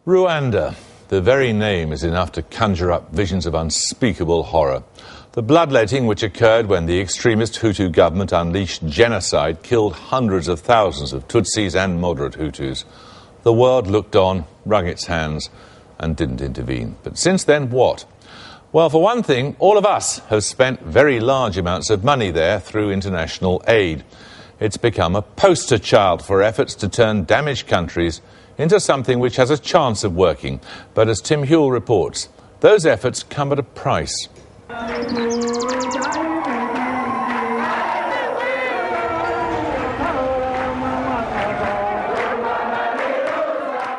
Rwanda. The very name is enough to conjure up visions of unspeakable horror. The bloodletting which occurred when the extremist Hutu government unleashed genocide killed hundreds of thousands of Tutsis and moderate Hutus. The world looked on, wrung its hands, and didn't intervene. But since then, what? Well, for one thing, all of us have spent very large amounts of money there through international aid. It's become a poster child for efforts to turn damaged countries into something which has a chance of working. But as Tim Hewell reports, those efforts come at a price.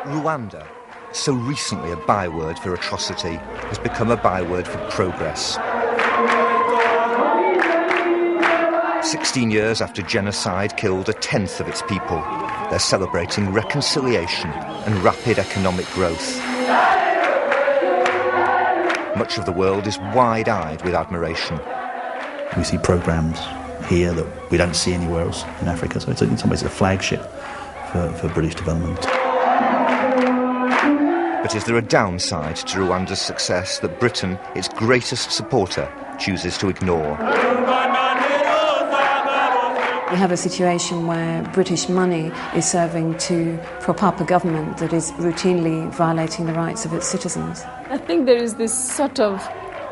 Rwanda, so recently a byword for atrocity, has become a byword for progress. 16 years after genocide killed a tenth of its people, they're celebrating reconciliation and rapid economic growth. Much of the world is wide-eyed with admiration. We see programmes here that we don't see anywhere else in Africa, so it's in some ways a flagship for British development. But is there a downside to Rwanda's success that Britain, its greatest supporter, chooses to ignore? We have a situation where British money is serving to prop up a government that is routinely violating the rights of its citizens. I think there is this sort of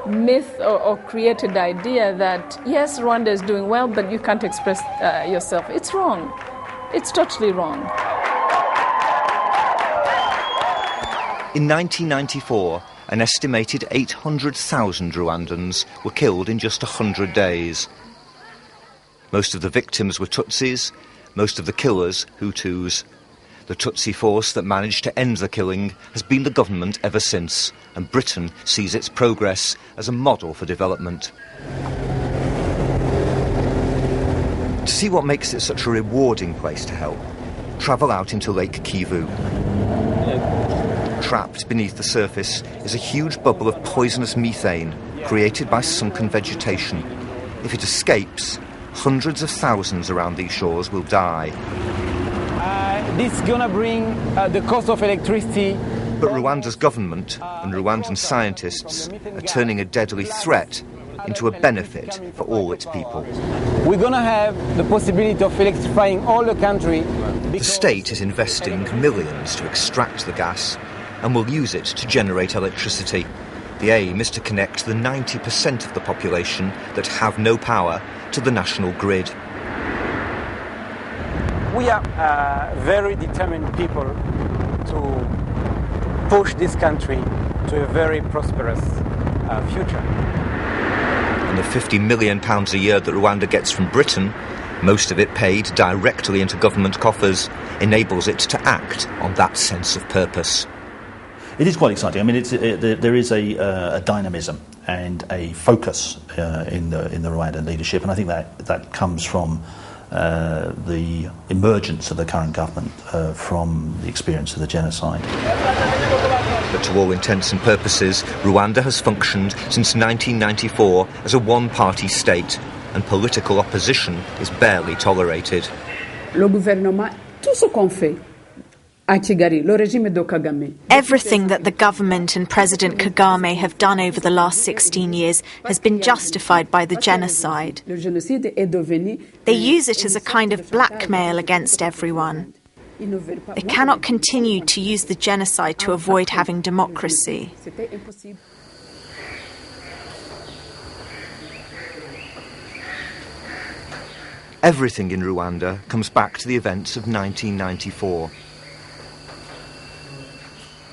myth or created idea that, yes, Rwanda is doing well, but you can't express yourself. It's wrong. It's totally wrong. In 1994, an estimated 800,000 Rwandans were killed in just 100 days. Most of the victims were Tutsis, most of the killers Hutus. The Tutsi force that managed to end the killing has been the government ever since, and Britain sees its progress as a model for development. To see what makes it such a rewarding place to help, travel out into Lake Kivu. Trapped beneath the surface is a huge bubble of poisonous methane created by sunken vegetation. If it escapes, hundreds of thousands around these shores will die. This is going to bring the cost of electricity. But Rwanda's government and Rwandan scientists are turning a deadly threat into a benefit for all its people. We're going to have the possibility of electrifying all the country. The state is investing millions to extract the gas and will use it to generate electricity. The aim is to connect the 90% of the population that have no power to the national grid. We are very determined people to push this country to a very prosperous future. And the £50 million a year that Rwanda gets from Britain, most of it paid directly into government coffers, enables it to act on that sense of purpose. It is quite exciting. I mean, there is a dynamism and a focus in the Rwandan leadership, and I think that comes from the emergence of the current government from the experience of the genocide. But to all intents and purposes, Rwanda has functioned since 1994 as a one-party state, and political opposition is barely tolerated. Le gouvernement, tout ce qu'on fait. Everything that the government and President Kagame have done over the last 16 years has been justified by the genocide. They use it as a kind of blackmail against everyone. They cannot continue to use the genocide to avoid having democracy. Everything in Rwanda comes back to the events of 1994.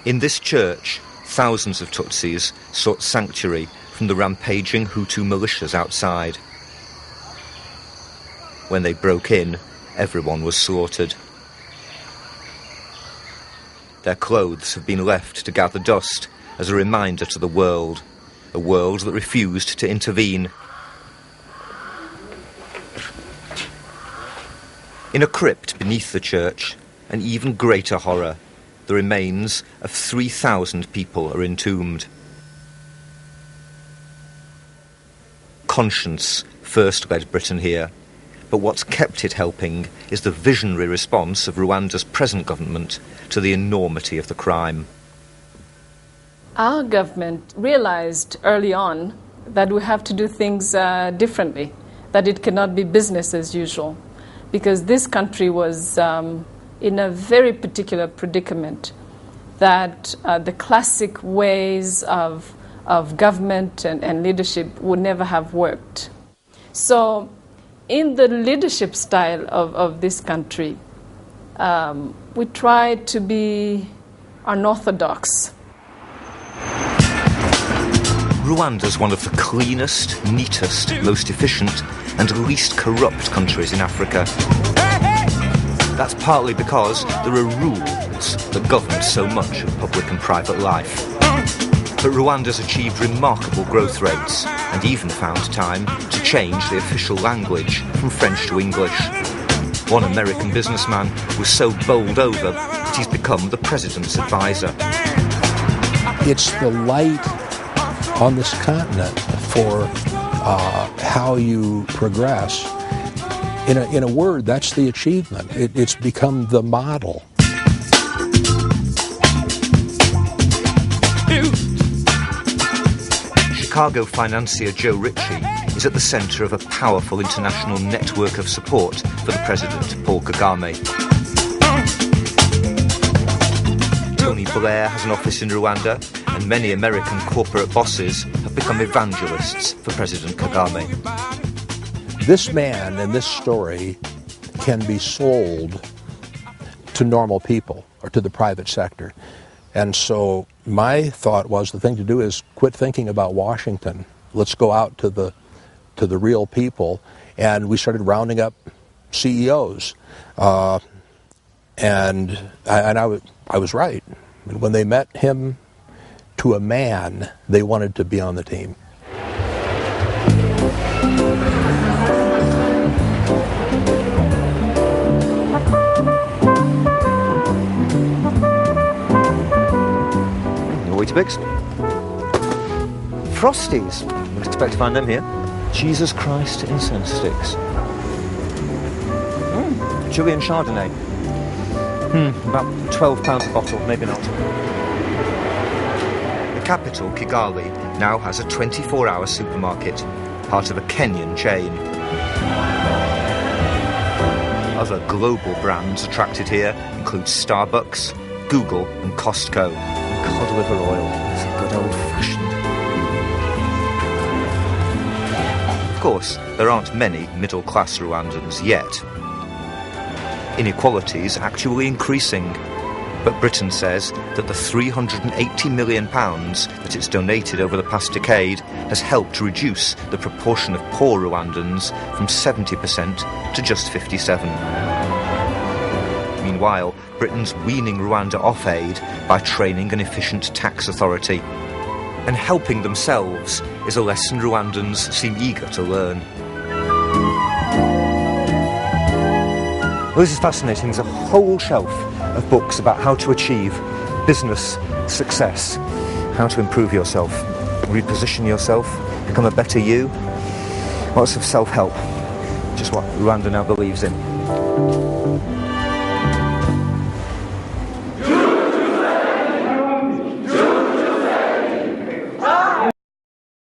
In this church, thousands of Tutsis sought sanctuary from the rampaging Hutu militias outside. When they broke in, everyone was slaughtered. Their clothes have been left to gather dust as a reminder to the world, a world that refused to intervene. In a crypt beneath the church, an even greater horror. The remains of 3,000 people are entombed. Conscience first led Britain here, but what's kept it helping is the visionary response of Rwanda's present government to the enormity of the crime. Our government realized early on that we have to do things differently, that it cannot be business as usual, because this country was in a very particular predicament, that the classic ways of government and leadership would never have worked. So in the leadership style of this country, we try to be unorthodox. Rwanda's one of the cleanest, neatest, most efficient and least corrupt countries in Africa. That's partly because there are rules that govern so much of public and private life. But Rwanda's achieved remarkable growth rates and even found time to change the official language from French to English. One American businessman was so bowled over that he's become the president's advisor. It's the light on this continent for how you progress. In a word, that's the achievement. It's become the model. Chicago financier Joe Ritchie is at the centre of a powerful international network of support for the president, Paul Kagame. Tony Blair has an office in Rwanda, and many American corporate bosses have become evangelists for President Kagame. This man and this story can be sold to normal people or to the private sector. And so my thought was the thing to do is quit thinking about Washington. Let's go out to the real people. And we started rounding up CEOs. And I was right. When they met him to a man, they wanted to be on the team. Weetabix. Frosties. Wouldn't expect to find them here. Jesus Christ incense sticks. Chilean Chardonnay. About £12 a bottle, maybe not. The capital, Kigali, now has a 24-hour supermarket, part of a Kenyan chain. Other global brands attracted here include Starbucks, Google and Costco. Cod liver oil, it's a good old-fashioned. Of course, there aren't many middle-class Rwandans yet. Inequality is actually increasing, but Britain says that the £380 million that it's donated over the past decade has helped reduce the proportion of poor Rwandans from 70% to just 57%. Meanwhile, Britain's weaning Rwanda off aid by training an efficient tax authority. And helping themselves is a lesson Rwandans seem eager to learn. Well, this is fascinating. There's a whole shelf of books about how to achieve business success, how to improve yourself, reposition yourself, become a better you. Lots of self-help, just what Rwanda now believes in.